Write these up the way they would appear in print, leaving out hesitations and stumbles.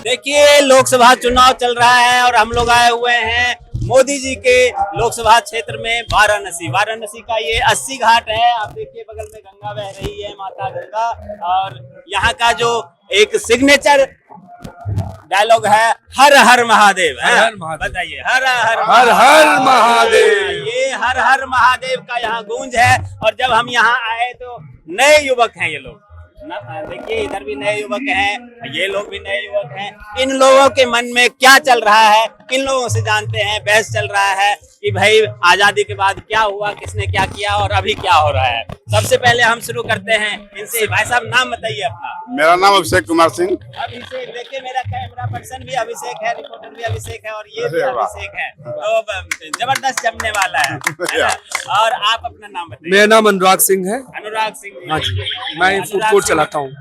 देखिए लोकसभा चुनाव चल रहा है और हम लोग आए हुए हैं मोदी जी के लोकसभा क्षेत्र में वाराणसी का ये 80 घाट है। आप देखिए बगल में गंगा बह रही है, माता गंगा। और यहाँ का जो एक सिग्नेचर डायलॉग है हर हर महादेव है। बताइए हर हर महादेव। ये हर हर महादेव का यहाँ गूंज है। और जब हम यहाँ आए तो नए युवक हैं ये लोग। देखिए इधर भी नए युवक हैं, ये लोग भी नए युवक हैं। इन लोगों के मन में क्या चल रहा है इन लोगों से जानते हैं। बहस चल रहा है कि भाई आजादी के बाद क्या हुआ, किसने क्या किया और अभी क्या हो रहा है। सबसे पहले हम शुरू करते हैं इनसे। भाई साहब नाम बताइए अपना। मेरा नाम अभिषेक कुमार सिंह। अभिषेक, देखिए मेरा कैमरा पर्सन भी अभिषेक है, रिपोर्टर भी अभिषेक है और ये भी अभिषेक है। तो जबरदस्त जमने वाला है ना? और आप अपना नाम बताइए। मेरा नाम अनुराग सिंह है। अनुराग सिंह। हाँ जी, मैं फूड कोर्ट चलाता हूँ।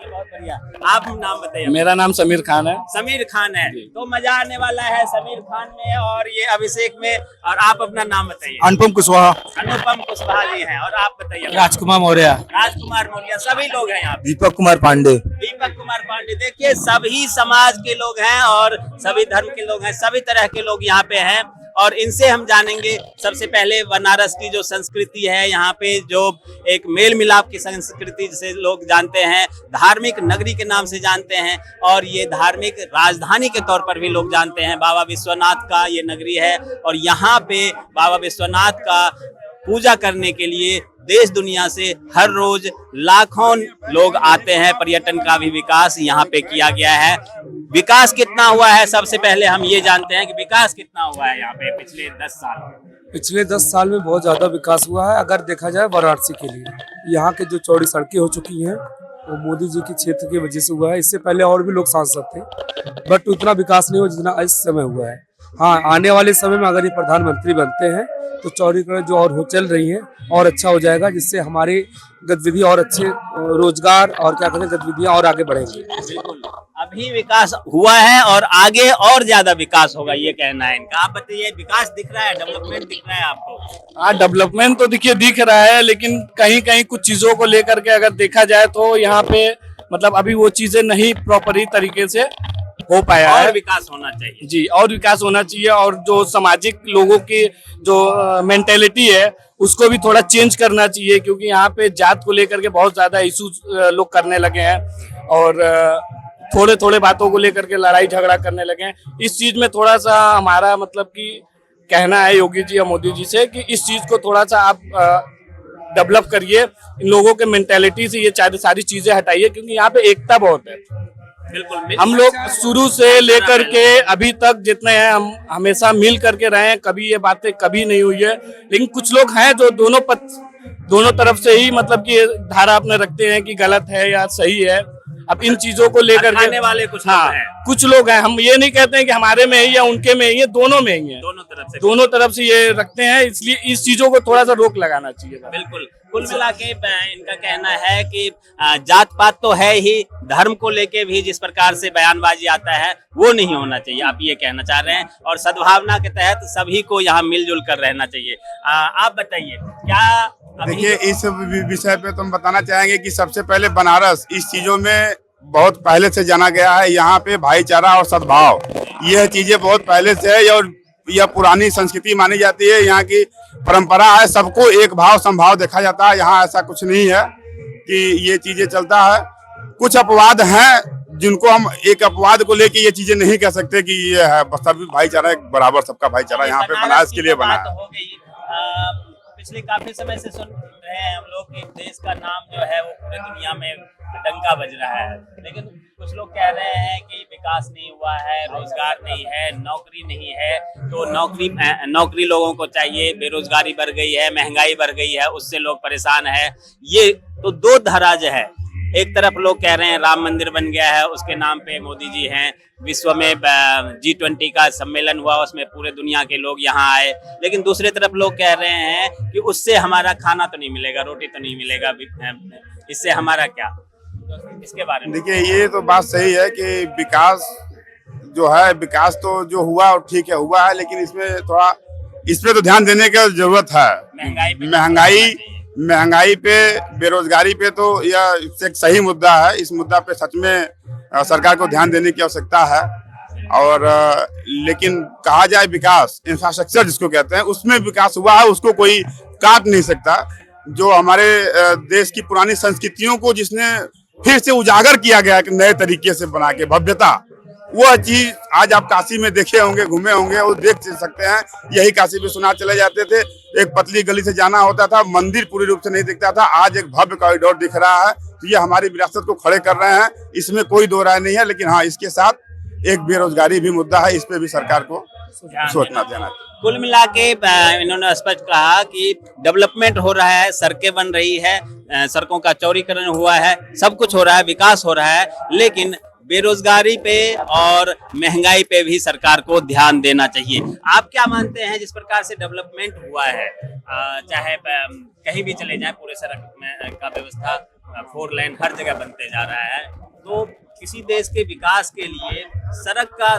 बहुत बढ़िया। आप नाम बताइए। मेरा नाम समीर खान है। समीर खान है, तो मजा आने वाला है समीर खान में और ये अभिषेक में। और आप अपना नाम बताइए। अनुपम कुशवाहा। अनुपम कुशवाहा जी हैं। और आप बताइए। राजकुमार मौर्य। राजकुमार मौर्य, सभी लोग हैं यहाँ पे। दीपक कुमार पांडे। दीपक कुमार पांडे। देखिए सभी समाज के लोग हैं और सभी धर्म के लोग हैं, सभी तरह के लोग यहाँ पे हैं। और इनसे हम जानेंगे सबसे पहले बनारस की जो संस्कृति है, यहाँ पे जो एक मेल मिलाप की संस्कृति जिसे लोग जानते हैं, धार्मिक नगरी के नाम से जानते हैं और ये धार्मिक राजधानी के तौर पर भी लोग जानते हैं। बाबा विश्वनाथ का ये नगरी है और यहाँ पे बाबा विश्वनाथ का पूजा करने के लिए देश दुनिया से हर रोज लाखों लोग आते हैं। पर्यटन का भी विकास यहाँ पे किया गया है। विकास कितना हुआ है सबसे पहले हम ये जानते हैं कि विकास कितना हुआ है यहाँ पे पिछले 10 साल। पिछले 10 साल में बहुत ज्यादा विकास हुआ है। अगर देखा जाए वाराणसी के लिए यहाँ के जो चौड़ी सड़कें हो चुकी हैं वो मोदी जी के क्षेत्र की वजह से हुआ है। इससे पहले और भी लोग सांसद थे बट उतना विकास नहीं हुआ जितना इस समय हुआ है। हाँ, आने वाले समय में अगर ये प्रधानमंत्री बनते हैं तो चौड़ीकरण जो और हो चल रही है और अच्छा हो जाएगा, जिससे हमारी गतिविधि और अच्छे रोजगार और क्या कहते हैं गतिविधियां और आगे बढ़ेंगी। अभी विकास हुआ है और आगे और ज्यादा विकास होगा ये कहना है इनका। आप बताइए विकास दिख रहा है, डेवलपमेंट दिख रहा है आपको? हाँ, डेवलपमेंट तो देखिए दिख रहा है, लेकिन कहीं कहीं कुछ चीजों को लेकर के अगर देखा जाए तो यहाँ पे मतलब अभी वो चीजें नहीं प्रॉपरली तरीके से हो पाया है। और विकास होना चाहिए जी, और विकास होना चाहिए। और जो सामाजिक लोगों की जो मेंटेलिटी है उसको भी थोड़ा चेंज करना चाहिए, क्योंकि यहाँ पे जात को लेकर के बहुत ज्यादा इशूज लोग करने लगे हैं और थोड़े थोड़े बातों को लेकर के लड़ाई झगड़ा करने लगे हैं। इस चीज में थोड़ा सा हमारा मतलब कि कहना है योगी जी या मोदी जी से कि इस चीज को थोड़ा सा आप डेवलप करिए। इन लोगों के मेंटेलिटी से ये सारी चीजें हटाइए, क्योंकि यहाँ पे एकता बहुत है। बिल्कुल। हम लोग शुरू से लेकर के अभी तक जितने हैं हम हमेशा मिल करके रहे हैं, कभी ये बातें कभी नहीं हुई है। लेकिन कुछ लोग हैं जो दोनों तरफ से ही मतलब कि धारा अपने रखते हैं कि गलत है या सही है। अब इन चीजों को लेकर के वाले कुछ हाँ कुछ लोग हैं, हम ये नहीं कहते हैं कि हमारे में ही या उनके में ही है, दोनों में ही है। दोनों तरफ से ये रखते हैं, इसलिए इस चीजों को थोड़ा सा रोक लगाना चाहिए। बिल्कुल। कुल मिला के इनका कहना है कि जात पात तो है ही, धर्म को लेके भी जिस प्रकार से बयानबाजी आता है वो नहीं होना चाहिए, आप ये कहना चाह रहे हैं। और सद्भावना के तहत सभी को यहाँ मिलजुल कर रहना चाहिए। आप बताइए क्या। देखिए इस विषय पे तो हम बताना चाहेंगे कि सबसे पहले बनारस इस चीजों में बहुत पहले से जाना गया है। यहाँ पे भाईचारा और सद्भाव यह चीजें बहुत पहले से है और यह पुरानी संस्कृति मानी जाती है। यहाँ की परंपरा है, सबको एक भाव संभाव देखा जाता है। यहाँ ऐसा कुछ नहीं है कि ये चीजें चलता है। कुछ अपवाद हैं जिनको हम एक अपवाद को लेके ये चीजें नहीं कह सकते कि ये है। सभी भाईचारा एक बराबर, सबका भाईचारा यहाँ पे बनारस के लिए बना है। पिछले काफी समय से सुन रहे हैं हम लोग कि देश का नाम जो है वो पूरी दुनिया में डंका बज रहा है, लेकिन कुछ लोग कह रहे हैं कि विकास नहीं हुआ है, रोजगार नहीं है, नौकरी नहीं है। तो नौकरी लोगों को चाहिए, बेरोजगारी बढ़ गई है, महंगाई बढ़ गई है, उससे लोग परेशान है। ये तो दो धाराज है। एक तरफ लोग कह रहे हैं राम मंदिर बन गया है, उसके नाम पे मोदी जी हैं। विश्व में G20 का सम्मेलन हुआ, उसमें पूरे दुनिया के लोग यहाँ आए। लेकिन दूसरे तरफ लोग कह रहे हैं कि उससे हमारा खाना तो नहीं मिलेगा, रोटी तो नहीं मिलेगा, इससे हमारा क्या। तो इसके बारे में देखिए ये तो बात सही है कि विकास जो है, विकास तो जो हुआ ठीक है हुआ है, लेकिन इसमें तो ध्यान देने की जरूरत है। महंगाई पे, बेरोजगारी पे तो यह एक सही मुद्दा है। इस मुद्दा पे सच में सरकार को ध्यान देने की आवश्यकता है। और लेकिन कहा जाए विकास, इंफ्रास्ट्रक्चर जिसको कहते हैं, उसमें विकास हुआ है, उसको कोई काट नहीं सकता। जो हमारे देश की पुरानी संस्कृतियों को जिसने फिर से उजागर किया गया नए तरीके से बना के, भव्यता, वह चीज आज आप काशी में देखे होंगे, घूमे होंगे, वो देख सकते हैं। यही काशी विश्वनाथ चले जाते थे, एक पतली गली से जाना होता था, मंदिर पूरी रूप से नहीं दिखता था, आज एक भव्य कॉरिडोर दिख रहा है। तो ये हमारी विरासत को खड़े कर रहे हैं, इसमें कोई दो राय नहीं है। लेकिन हाँ, इसके साथ एक बेरोजगारी भी मुद्दा है, इस पे भी सरकार को सोचना देना चाहिए। कुल मिला के इन्होंने स्पष्ट कहा कि डेवलपमेंट हो रहा है, सड़कें बन रही है, सड़कों का चौड़ीकरण हुआ है, सब कुछ हो रहा है, विकास हो रहा है, लेकिन बेरोजगारी पे और महंगाई पे भी सरकार को ध्यान देना चाहिए। आप क्या मानते हैं, जिस प्रकार से डेवलपमेंट हुआ है, चाहे कहीं भी चले जाएं, पूरे सड़क में का व्यवस्था, 4 लेन हर जगह बनते जा रहा है, तो किसी देश के विकास के लिए सड़क का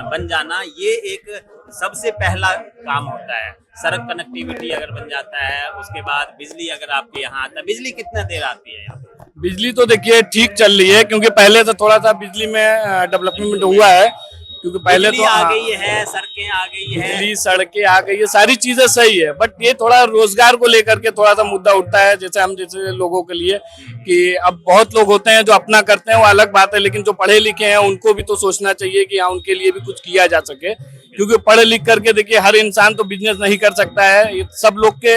बन जाना ये एक सबसे पहला काम होता है। सड़क कनेक्टिविटी अगर बन जाता है, उसके बाद बिजली अगर आपके यहाँ आता है, बिजली कितना देर आती है यहाँ पे? बिजली तो देखिए ठीक चल रही है, क्योंकि पहले से थोड़ा सा बिजली में डेवलपमेंट हुआ है, क्योंकि पहले तो आ गई है, सड़कें आ गई है, बिजली, सड़कें आ गई है, सारी चीजें सही है। बट ये थोड़ा रोजगार को लेकर के थोड़ा सा मुद्दा उठता है, जैसे हम जैसे लोगों के लिए, कि अब बहुत लोग होते हैं जो अपना करते हैं, वो अलग बात है, लेकिन जो पढ़े लिखे हैं उनको भी तो सोचना चाहिए कि हाँ, उनके लिए भी कुछ किया जा सके। क्योंकि पढ़ लिख करके देखिए हर इंसान तो बिजनेस नहीं कर सकता है, ये सब लोग के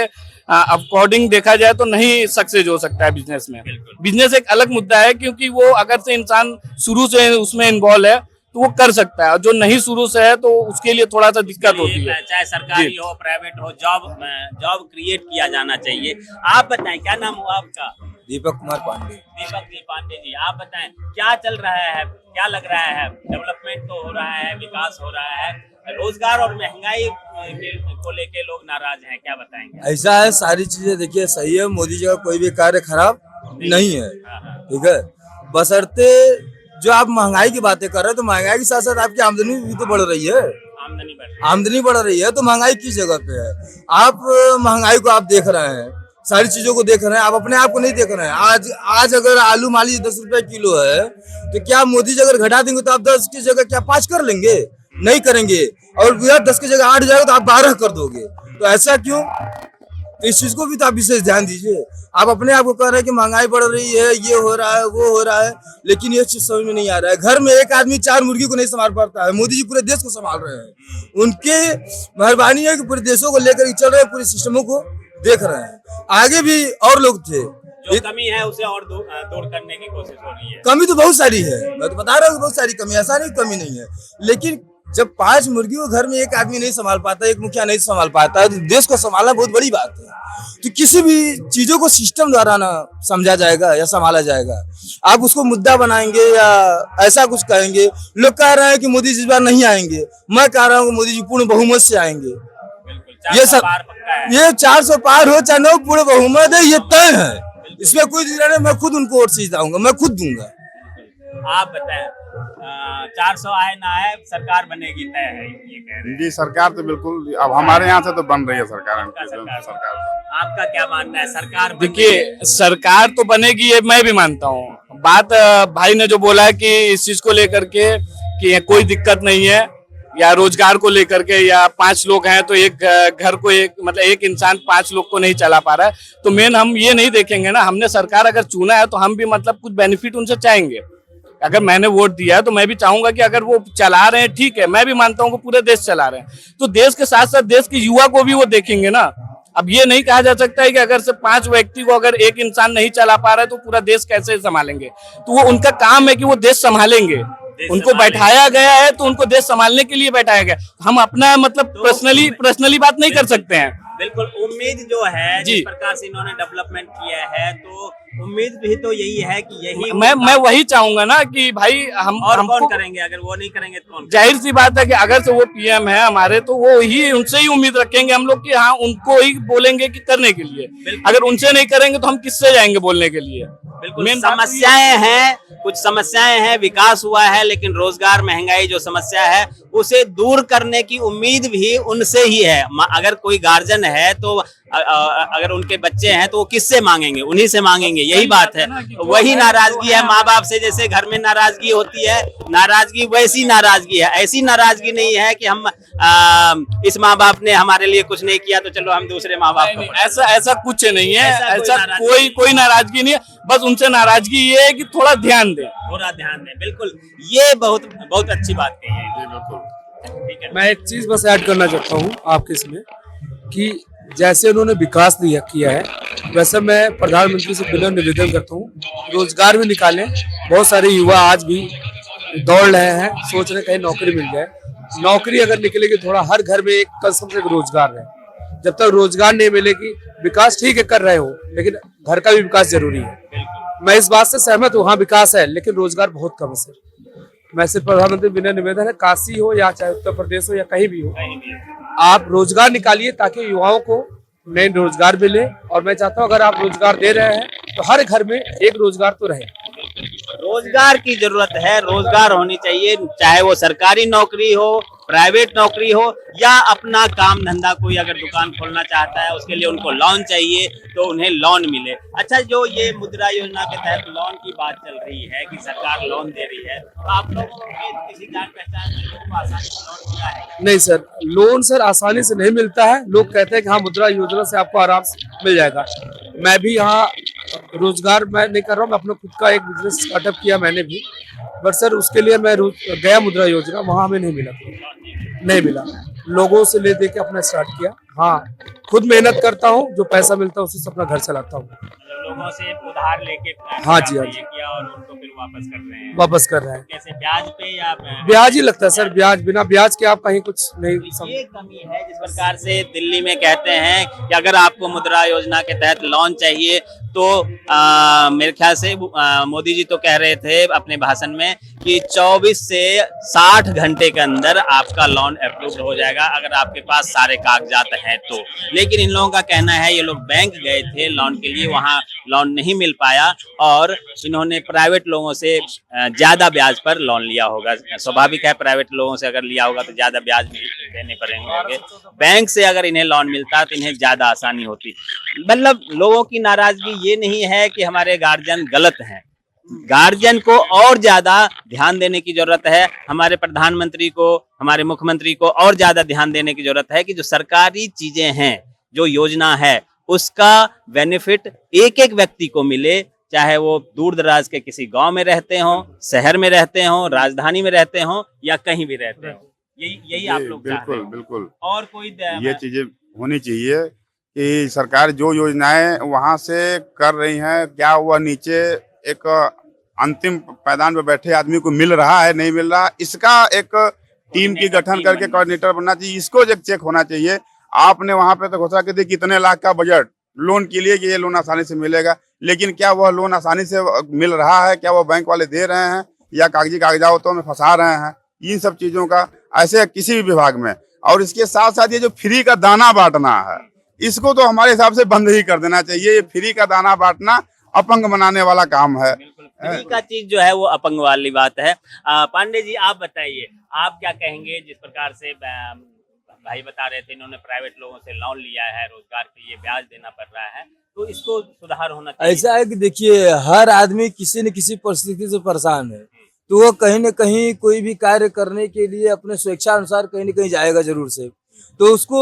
अकॉर्डिंग देखा जाए तो नहीं सक्सेस हो सकता है बिजनेस में। बिजनेस एक अलग मुद्दा है, क्योंकि वो अगर से इंसान शुरू से उसमें इन्वॉल्व है तो वो कर सकता है, और जो नहीं शुरू से है तो उसके लिए थोड़ा सा दिक्कत होती है। चाहे सरकारी हो, प्राइवेट हो, जॉब क्रिएट किया जाना चाहिए। आप बताएं, क्या नाम हुआ आपका? दीपक कुमार पांडे। दीपक जी पांडे जी, आप बताएं क्या चल रहा है, क्या लग रहा है? डेवलपमेंट तो हो रहा है, विकास हो रहा है, रोजगार और महंगाई को लेके लोग नाराज हैं, क्या बताएंगे? ऐसा है, सारी चीजें देखिए सही है, मोदी जी का कोई भी कार्य खराब नहीं है, ठीक है। बशर्ते जो आप महंगाई की बातें कर रहे हैं, तो महंगाई के साथ साथ आपकी आमदनी भी तो बढ़ रही है। आमदनी बढ़ रही है, तो महंगाई किस जगह पे है? आप महंगाई को आप देख रहे हैं, सारी चीजों को देख रहे हैं, आप अपने आप को नहीं देख रहे हैं। आज अगर आलू मान लीजिए 10 रुपए किलो है, तो क्या मोदी जी अगर घटा देंगे तो आप 10 की जगह क्या 5 कर लेंगे? नहीं करेंगे। और 10 की जगह 8 जाएगा तो आप 12 कर दोगे। तो ऐसा क्यों? तो इस चीज को भी तो आप विशेष ध्यान दीजिए। आप अपने आप को कह रहे हैं कि महंगाई बढ़ रही है, ये हो रहा है, वो हो रहा है, लेकिन ये चीज समझ में नहीं आ रहा है। घर में एक आदमी 4 मुर्गी को नहीं संभाल पाता है, मोदी जी पूरे देश को संभाल रहे हैं। उनके मेहरबानी है कि पूरे देशों को लेकर चल रहे हैं, पूरे सिस्टमों को देख रहे हैं। आगे भी और लोग थे, जो कमी है उसे और दूर करने की कोशिश हो रही है। कमी तो बहुत सारी है, मैं तो बता रहा हूँ बहुत सारी कमी, ऐसा नहीं कमी नहीं है। लेकिन जब 5 मुर्गी को घर में एक आदमी नहीं संभाल पाता, एक मुखिया नहीं संभाल पाता, तो देश को संभालना बहुत बड़ी बात है। तो किसी भी चीजों को सिस्टम द्वारा ना समझा जाएगा या संभाला जाएगा। आप उसको मुद्दा बनाएंगे या ऐसा कुछ कहेंगे। लोग कह रहे हैं कि मोदी जी इस बार नहीं आएंगे, मैं कह रहा हूँ कि मोदी जी पूर्ण बहुमत से आएंगे। ये सब, ये 400 पार हो चाहे 9 पूर्ण बहुमत है, ये तय है, इसमें कोई दूसरा नहीं। मैं खुद उनको वोट सीधाऊंगा, मैं खुद दूंगा। आप बताएं, 400 आए ना आए, सरकार बनेगी तय है, ये कह रहे हैं। जी, सरकार तो बिल्कुल अब हमारे यहाँ से तो बन रही है सरकार। आपका क्या मानना है? सरकार देखिए, सरकार तो बनेगी, ये मैं भी मानता हूँ। बात भाई ने जो बोला है कि इस चीज को लेकर के कि कोई दिक्कत नहीं है, या रोजगार को लेकर के, या 5 लोग हैं तो एक घर को मतलब एक इंसान 5 लोग को नहीं चला पा रहा है, तो मेन हम ये नहीं देखेंगे ना। हमने सरकार अगर चुना है तो हम भी मतलब कुछ बेनिफिट उनसे चाहेंगे। अगर मैंने वोट दिया है तो मैं भी चाहूंगा कि अगर वो चला रहे हैं, ठीक है, मैं भी मानता हूँ कि पूरे देश चला रहे हैं, तो देश के साथ साथ देश के युवा को भी वो देखेंगे ना। अब ये नहीं कहा जा सकता है कि अगर से 5 व्यक्ति को अगर एक इंसान नहीं चला पा रहा है तो पूरा देश कैसे संभालेंगे। तो वो उनका काम है कि वो देश संभालेंगे। उनको बैठाया गया है तो उनको देश संभालने के लिए बैठाया गया। हम अपना मतलब पर्सनली बात नहीं कर सकते हैं। बिल्कुल, उम्मीद जो है जिस प्रकार से इन्होंने डेवलपमेंट किया है, तो उम्मीद भी तो यही है कि यही मैं वही चाहूंगा ना कि भाई हम और कौन करेंगे? अगर वो नहीं करेंगे तो कौन? जाहिर सी बात है कि अगर से वो पीएम है हमारे, तो वो ही उनसे ही उम्मीद रखेंगे हम लोग कि हाँ, उनको ही बोलेंगे कि करने के लिए। अगर उनसे नहीं करेंगे तो हम किससे जाएंगे बोलने के लिए? बिल्कुल, समस्याएं हैं, कुछ समस्याएं हैं, विकास हुआ है, लेकिन रोजगार, महंगाई जो समस्या है उसे दूर करने की उम्मीद भी उनसे ही है। अगर कोई गार्जियन है तो अगर उनके बच्चे हैं तो वो किससे मांगेंगे, उन्हीं से मांगेंगे, यही बात है। वही नाराजगी है माँ बाप से, जैसे घर में नाराजगी होती है, नाराजगी वैसी नाराजगी है। ऐसी नाराजगी नहीं है कि हम इस माँ बाप ने हमारे लिए कुछ नहीं किया तो चलो हम दूसरे माँ बाप को। ऐसा कुछ नहीं है, ऐसा कोई नाराजगी नहीं है। बस उनसे नाराजगी ये है कि थोड़ा ध्यान दें। बिल्कुल, ये बहुत बहुत अच्छी बात कही है। ठीक है, मैं एक चीज बस ऐड करना चाहता हूँ आपके इसमें कि जैसे उन्होंने विकास किया है, वैसे मैं प्रधानमंत्री से विनम्र निवेदन करता हूँ, रोजगार भी निकालें। बहुत सारे युवा आज भी दौड़ रहे हैं, सोच रहे कहीं नौकरी मिल जाए। नौकरी अगर निकलेगी, थोड़ा हर घर में एक कम से कम रोजगार रहे। जब तक रोजगार नहीं मिलेगी, विकास ठीक है कर रहे हो, लेकिन घर का भी विकास जरूरी है। मैं इस बात से सहमत हूँ, हाँ विकास है लेकिन रोजगार बहुत कम है सर। मैं सिर्फ प्रधानमंत्री विनय निवेदन है, काशी हो या चाहे उत्तर प्रदेश हो या कहीं भी हो, आप रोजगार निकालिए ताकि युवाओं को नए रोजगार मिले। और मैं चाहता हूँ अगर आप रोजगार दे रहे हैं तो हर घर में एक रोजगार तो रहे। रोजगार की जरूरत है, रोजगार होनी चाहिए, चाहे वो सरकारी नौकरी हो, प्राइवेट नौकरी हो या अपना काम धंधा, कोई अगर दुकान खोलना चाहता है उसके लिए उनको लोन चाहिए तो उन्हें लोन मिले। अच्छा, जो ये मुद्रा योजना के तहत लोन की बात चल रही है कि सरकार लोन दे रही है, तो आप लोगों के किसी जान पहचान में लोगों को आसानी से लोन मिला है? नहीं सर, लोन सर आसानी से नहीं मिलता है। लोग कहते हैं कि हाँ मुद्रा योजना से आपको आराम से मिल जाएगा। मैं भी यहाँ रोजगार मैं नहीं कर रहा हूँ, मैं अपना खुद का एक बिजनेस स्टार्टअप किया मैंने भी, बट सर उसके लिए मैं गया मुद्रा योजना, वहाँ हमें नहीं मिला। लोगों से ले दे के अपना स्टार्ट किया। हाँ, खुद मेहनत करता हूँ, जो पैसा मिलता है उसी से अपना घर चलाता हूँ। लोगों से उधार लेके हाँ जी, हाँ जी, किया और उनको फिर वापस कर रहे हैं। कैसे, ब्याज पे या ब्याज ही लगता है सर, ब्याज बिना ब्याज के आप कहीं कुछ नहीं। ये कमी है जिस प्रकार से दिल्ली में कहते हैं कि अगर आपको मुद्रा योजना के तहत लोन चाहिए तो मेरे ख्याल से मोदी जी तो कह रहे थे अपने भाषण में कि 24 से 60 घंटे के अंदर आपका लोन अप्रूव हो जाएगा अगर आपके पास सारे कागजात हैं तो। लेकिन इन लोगों का कहना है ये लोग बैंक गए थे लोन के लिए, वहां लोन नहीं मिल पाया और इन्होंने प्राइवेट लोगों से ज्यादा ब्याज पर लोन लिया होगा। स्वाभाविक है, प्राइवेट लोगों से अगर लिया होगा तो ज्यादा ब्याज देने पड़ेंगे। बैंक से अगर इन्हें लोन मिलता तो इन्हें ज्यादा आसानी होती। मतलब लोगों की नाराजगी ये नहीं है कि हमारे गार्जियन गलत हैं, गार्जियन को और ज्यादा ध्यान देने की जरूरत है। हमारे प्रधानमंत्री को, हमारे मुख्यमंत्री को और ज्यादा ध्यान देने की जरूरत है कि जो सरकारी चीजें हैं, जो योजना है, उसका बेनिफिट एक एक व्यक्ति को मिले, चाहे वो दूर दराज के किसी गांव में रहते हों, शहर में रहते हों, राजधानी में रहते हों या कहीं भी रहते हों। यही आप लोग बिल्कुल बिल्कुल, और कोई ये चीजें होनी चाहिए कि सरकार जो योजनाएं वहां से कर रही हैं, क्या वह नीचे एक अंतिम पायदान पे बैठे आदमी को मिल रहा है, नहीं मिल रहा, इसका एक टीम की गठन करके कोऑर्डिनेटर बनना चाहिए। इसको एक चेक होना चाहिए। आपने वहां पे तो घोषणा की थी कितने लाख का बजट लोन के लिए कि ये लोन आसानी से मिलेगा, लेकिन क्या वह लोन आसानी से मिल रहा है? क्या वह बैंक वाले दे रहे हैं या कागजातों में फंसा रहे हैं? इन सब चीजों का ऐसे किसी भी विभाग में। और इसके साथ साथ ये जो फ्री का दाना बांटना है, इसको तो हमारे हिसाब से बंद ही कर देना चाहिए। ये फ्री का दाना बांटना अपंग बनाने वाला काम है। फ्री का चीज जो है वो अपंग वाली बात है। पांडे जी, आप बताइए, आप क्या कहेंगे? जिस प्रकार से भाई बता रहे थे, इन्होंने प्राइवेट लोगों से लोन लिया है, रोजगार के लिए ब्याज देना पड़ रहा है, तो इसको सुधार होना चाहिए। ऐसा है कि देखिए, हर आदमी किसी न किसी परिस्थिति से परेशान है, तो वो कहीं न कहीं कोई भी कार्य करने के लिए अपने स्वेच्छा अनुसार कहीं न कहीं जाएगा जरूर से। तो उसको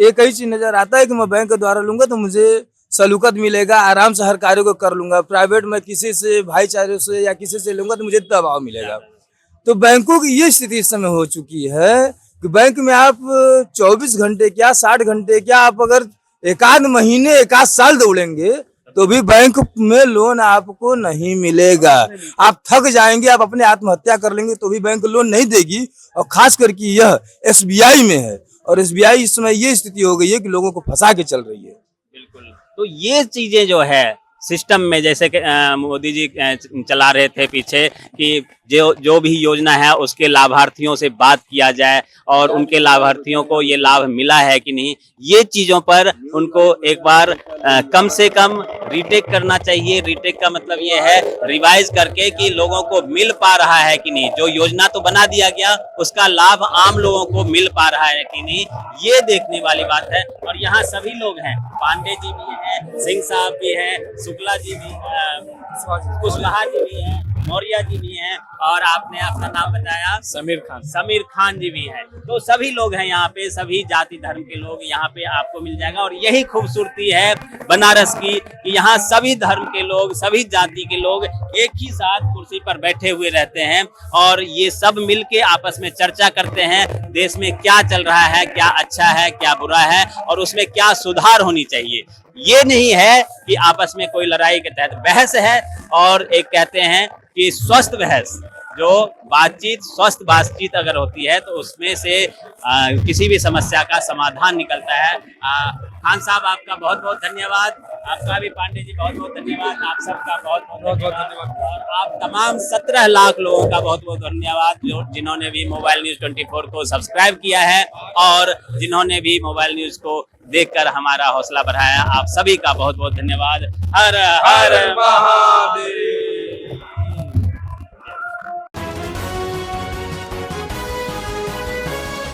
एक ही चीज नजर आता है कि मैं बैंक के द्वारा लूंगा तो मुझे सलूकत मिलेगा, आराम से हर कार्य को कर लूंगा। प्राइवेट में किसी से भाईचारे से या किसी से लूंगा तो मुझे दबाव मिलेगा। तो बैंकों की ये स्थिति इस समय हो चुकी है कि बैंक में आप 24 घंटे क्या 60 घंटे क्या, आप अगर एकाध महीने एकाध साल दौड़ेंगे तो भी बैंक में लोन आपको नहीं मिलेगा। आप थक जाएंगे, आप अपने आत्महत्या कर लेंगे तो भी बैंक लोन नहीं देगी। और खास करके यह SBI में है, और SBI इस समय ये स्थिति हो गई है कि लोगों को फंसा के चल रही है। बिल्कुल, तो ये चीजें जो है सिस्टम में, जैसे कि मोदी जी चला रहे थे पीछे कि जो भी योजना है उसके लाभार्थियों से बात किया जाए और उनके लाभार्थियों को ये लाभ मिला है कि नहीं, ये चीज़ों पर उनको एक बार कम से कम रीटेक करना चाहिए। रीटेक का मतलब ये है रिवाइज करके कि लोगों को मिल पा रहा है कि नहीं, जो योजना तो बना दिया गया उसका लाभ आम लोगों को मिल पा रहा है कि नहीं, ये देखने वाली बात है। और यहाँ सभी लोग हैं, पांडे जी भी हैं, सिंह साहब भी हैं, शुक्ला जी भी, कुशवाहा जी भी हैं, मौर्य जी भी हैं, और आपने अपना नाम बताया समीर खान जी भी हैं। तो सभी लोग हैं यहाँ पे, सभी जाति धर्म के लोग यहाँ पे आपको मिल जाएगा। और यही खूबसूरती है बनारस की कि यहाँ सभी धर्म के लोग, सभी जाति के लोग एक ही साथ कुर्सी पर बैठे हुए रहते हैं और ये सब मिलके आपस में चर्चा करते हैं देश में क्या चल रहा है, क्या अच्छा है, क्या बुरा है और उसमें क्या सुधार होनी चाहिए। ये नहीं है कि आपस में कोई लड़ाई के तहत बहस है। और एक कहते हैं कि स्वस्थ बहस, जो बातचीत, स्वस्थ बातचीत अगर होती है तो उसमें से किसी भी समस्या का समाधान निकलता है। खान साहब आपका बहुत बहुत धन्यवाद, आपका भी पांडे जी बहुत बहुत धन्यवाद, आप सबका बहुत बहुत धन्यवाद और आप तमाम 17 लाख लोगों का बहुत बहुत धन्यवाद जो जिन्होंने भी मोबाइल न्यूज 24 को सब्सक्राइब किया है और जिन्होंने भी मोबाइल न्यूज को देखकर हमारा हौसला बढ़ाया। आप सभी का बहुत बहुत धन्यवाद। हर हर महादेव।